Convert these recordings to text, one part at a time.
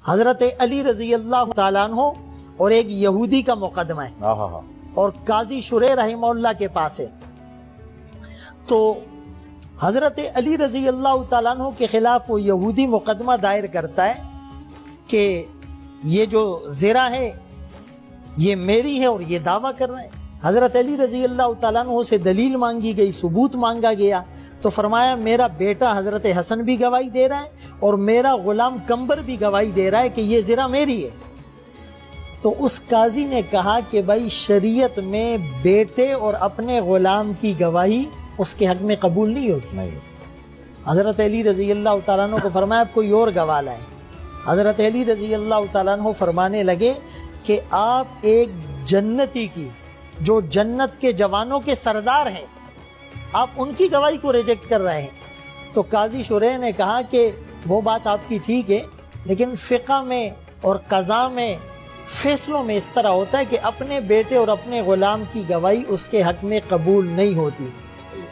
حضرت علی رضی اللہ تعالیٰ عنہ اور ایک یہودی کا مقدمہ ہے اور قاضی شریح رحمہ اللہ کے پاس ہے. تو حضرت علی رضی اللہ تعالیٰ عنہ کے خلاف وہ یہودی مقدمہ دائر کرتا ہے کہ یہ جو زرہ ہے یہ میری ہے اور یہ دعویٰ کر رہا ہے. حضرت علی رضی اللہ تعالیٰ عنہ سے دلیل مانگی گئی، ثبوت مانگا گیا، تو فرمایا میرا بیٹا حضرت حسن بھی گواہی دے رہا ہے اور میرا غلام کمبر بھی گواہی دے رہا ہے کہ یہ زرہ میری ہے. تو اس قاضی نے کہا کہ بھائی شریعت میں بیٹے اور اپنے غلام کی گواہی اس کے حق میں قبول نہیں ہوتی. حضرت علی رضی اللہ تعالیٰ عنہ کو فرمایا آپ کوئی اور گواہ لائیں. حضرت علی رضی اللہ تعالیٰ عنہ فرمانے لگے کہ آپ ایک جنتی کی جو جنت کے جوانوں کے سردار ہیں، آپ ان کی گواہی کو ریجیکٹ کر رہے ہیں. تو قاضی شریح نے کہا کہ وہ بات آپ کی ٹھیک ہے، لیکن فقہ میں اور قضاء میں فیصلوں میں اس طرح ہوتا ہے کہ اپنے بیٹے اور اپنے غلام کی گواہی اس کے حق میں قبول نہیں ہوتی.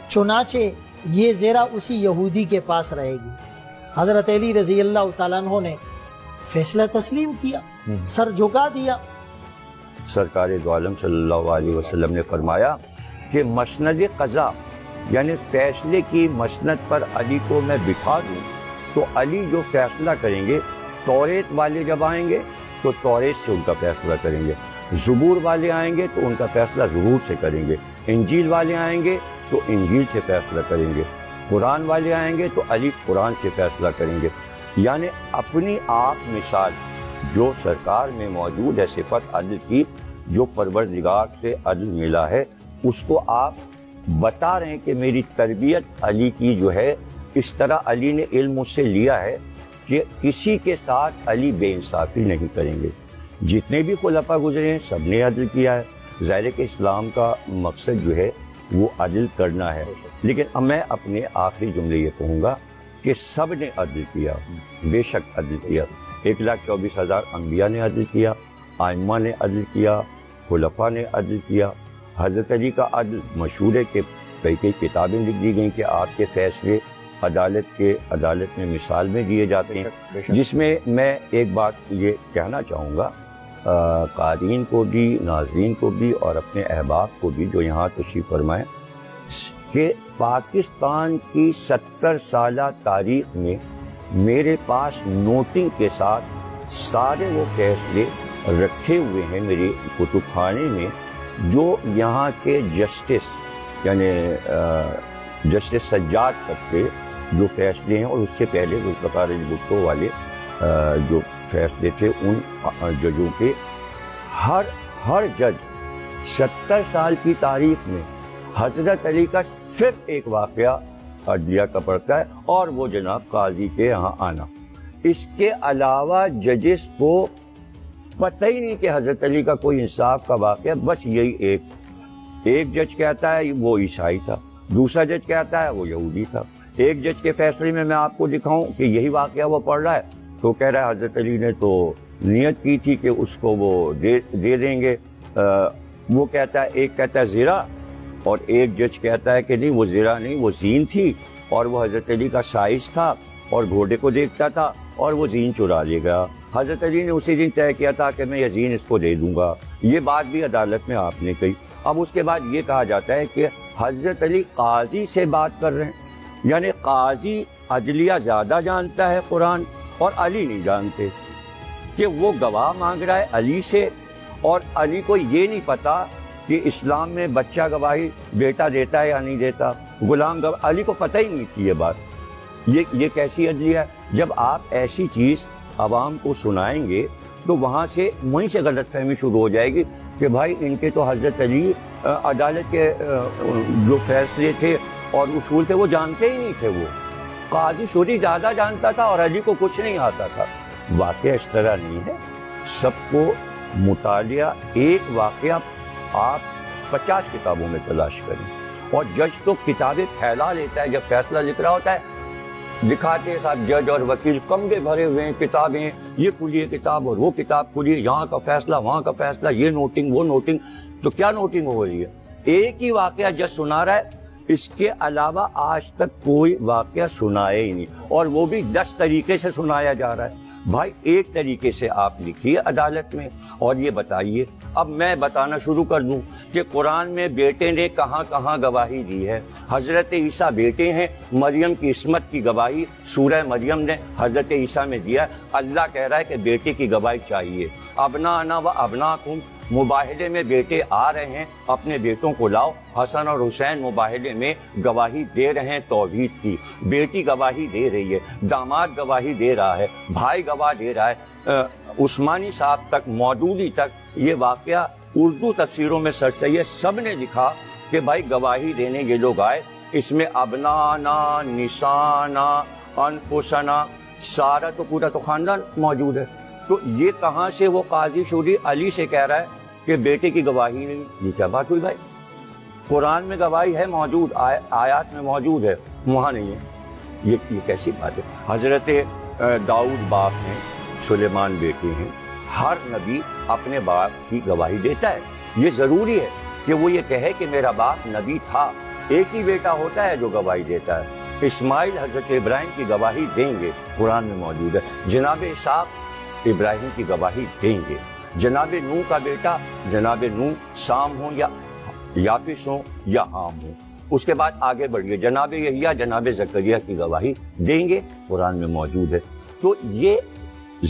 چنانچہ یہ زیرہ اسی یہودی کے پاس رہے گی. حضرت علی رضی اللہ تعالیٰ عنہ نے فیصلہ تسلیم کیا، سر جھکا دیا. سرکار دو عالم صلی اللہ علیہ وسلم نے فرمایا کہ مسند قضا یعنی فیصلے کی مسند پر علی کو میں بٹھا دوں تو علی جو فیصلہ کریں گے، توریت والے جب آئیں گے تو توریت سے ان کا فیصلہ کریں گے، زبور والے آئیں گے تو ان کا فیصلہ زبور سے کریں گے، انجیل والے آئیں گے تو انجیل سے فیصلہ کریں گے، قرآن والے آئیں گے تو علی قرآن سے فیصلہ کریں گے. یعنی اپنی آپ مثال جو سرکار میں موجود ہے صفت عدل کی، جو پروردگار سے عدل ملا ہے، اس کو آپ بتا رہے ہیں کہ میری تربیت علی کی جو ہے اس طرح علی نے علم مجھ سے لیا ہے کہ کسی کے ساتھ علی بے انصافی نہیں کریں گے. جتنے بھی خلفاء گزرے ہیں سب نے عدل کیا ہے. ظاہر ہے کہ اسلام کا مقصد جو ہے وہ عدل کرنا ہے، لیکن اب میں اپنے آخری جملے یہ کہوں گا کہ سب نے عدل کیا، بے شک عدل کیا. 1,24,000 انبیاء نے عدل کیا، ائمہ نے عدل کیا، خلفاء نے عدل کیا. حضرت علی کا عدل مشہور ہے کہ کئی کتابیں لکھ دی گئیں کہ آپ کے فیصلے عدالت میں مثال میں دیے جاتے ہیں. جس میں میں ایک بات یہ کہنا چاہوں گا قارئین کو بھی، ناظرین کو بھی اور اپنے احباب کو بھی جو یہاں تشریف فرمائیں، کہ پاکستان کی 70 سالہ تاریخ میں میرے پاس نوٹنگ کے ساتھ سارے وہ فیصلے رکھے ہوئے ہیں میرے کتب خانے میں، جو یہاں کے جسٹس یعنی جسٹس سجاد تک کے جو فیصلے ہیں، اور اس سے پہلے ذوالفقار علی بھٹو والے جو فیصلے تھے ان ججوں کے، ہر جج 70 سال کی تاریخ میں حضرت علی کا صرف ایک واقعہ عدلیہ کا پڑتا ہے اور وہ جناب قاضی کے یہاں آنا. اس کے علاوہ ججز کو پتہ ہی نہیں کہ حضرت علی کا کوئی انصاف کا واقعہ. بس یہی ایک جج کہتا ہے وہ عیسائی تھا، دوسرا جج کہتا ہے وہ یہودی تھا. ایک جج کے فیصلے میں آپ کو دکھاؤں کہ یہی واقعہ وہ پڑھ رہا ہے تو کہہ رہا ہے حضرت علی نے تو نیت کی تھی کہ اس کو وہ دے دیں گے. وہ کہتا ہے، ایک کہتا ہے زرہ اور ایک جج کہتا ہے کہ نہیں وہ زرہ نہیں، وہ زین تھی اور وہ حضرت علی کا سائز تھا اور گھوڑے کو دیکھتا تھا اور وہ زین چرا لے گیا. حضرت علی نے اسی دن طے کیا تھا کہ میں یہ زین اس کو دے دوں گا. یہ بات بھی عدالت میں آپ نے کہی. اب اس کے بعد یہ کہا جاتا ہے کہ حضرت علی قاضی سے بات کر رہے ہیں، یعنی قاضی عدلیہ زیادہ جانتا ہے قرآن اور علی نہیں جانتے، کہ وہ گواہ مانگ رہا ہے علی سے اور علی کو یہ نہیں پتا کہ اسلام میں بچہ گواہی بیٹا دیتا ہے یا نہیں دیتا، غلام گواہ. علی کو پتہ ہی نہیں تھی یہ بات. یہ کیسی عدلیہ ہے؟ جب آپ ایسی چیز عوام کو سنائیں گے تو وہیں سے غلط فہمی شروع ہو جائے گی کہ بھائی ان کے تو حضرت علی عدالت کے جو فیصلے تھے اور اصول تھے وہ جانتے ہی نہیں تھے. وہ قاضی شریح زیادہ جانتا تھا اور علی کو کچھ نہیں آتا تھا. واقعہ اس طرح نہیں ہے. سب کو مطالعہ، ایک واقعہ آپ 50 کتابوں میں تلاش کریں. اور جج تو کتابیں پھیلا لیتا ہے، جب فیصلہ لکھ رہا ہوتا ہے دکھاتے ہیں صاحب جج اور وکیل کمرے بھرے ہوئے ہیں کتابیں، یہ کھلی کتاب اور وہ کتاب کھلی، یہاں کا فیصلہ وہاں کا فیصلہ، یہ نوٹنگ وہ نوٹنگ. تو کیا نوٹنگ ہو رہی ہے؟ ایک ہی واقعہ جج سنا رہا ہے، اس کے علاوہ آج تک کوئی واقعہ سنایا ہی نہیں, اور وہ بھی 10 طریقے سے سنایا جا رہا ہے. بھائی ایک طریقے سے آپ لکھیے عدالت میں اور یہ بتائیے. اب میں بتانا شروع کر دوں کہ قرآن میں بیٹے نے کہاں کہاں گواہی دی ہے. حضرت عیسیٰ بیٹے ہیں, مریم کی عصمت کی گواہی سورہ مریم نے حضرت عیسیٰ میں دیا. اللہ کہہ رہا ہے کہ بیٹے کی گواہی چاہیے. ابنانا و ابناکم, مباہلے میں بیٹے آ رہے ہیں, اپنے بیٹوں کو لاؤ. حسن اور حسین مباہلے میں گواہی دے رہے ہیں توحید کی, بیٹی گواہی دے رہی ہے, داماد گواہی دے رہا ہے, بھائی گواہ دے رہا ہے. عثمانی صاحب تک, مودودی تک یہ واقعہ اردو تفسیروں میں سرچ ہے, سب نے لکھا کہ بھائی گواہی دینے یہ لوگ آئے. اس میں ابنانا, نسانا, انفسنا, سارا تو پورا تو خاندان موجود ہے. تو یہ کہاں سے وہ قاضی شوری علی سے کہہ رہا ہے کہ بیٹے کی گواہی نہیں؟ یہ کیا بات ہوئی بھائی؟ قرآن میں گواہی ہے, موجود, آیات میں موجود ہے, وہاں نہیں ہے. یہ کیسی بات ہے؟ حضرت داؤد باپ ہیں, سلیمان بیٹے ہیں. ہر نبی اپنے باپ کی گواہی دیتا ہے. یہ ضروری ہے کہ وہ یہ کہے کہ میرا باپ نبی تھا. ایک ہی بیٹا ہوتا ہے جو گواہی دیتا ہے. اسماعیل حضرت ابراہیم کی گواہی دیں گے, قرآن میں موجود ہے. جناب اسحاق ابراہیم کی گواہی دیں گے. جناب نوح کا بیٹا جناب نوح سام ہوں یا یافس ہوں یا حام ہوں. اس کے بعد آگے بڑھیے, جناب یحییٰ جناب زکریا کی گواہی دیں گے, قرآن میں موجود ہے. تو یہ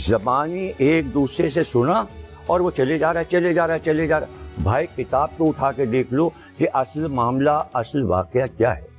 زبانی ایک دوسرے سے سنا اور وہ چلے جا رہا ہے. بھائی کتاب تو اٹھا کے دیکھ لو کہ اصل معاملہ, اصل واقعہ کیا ہے.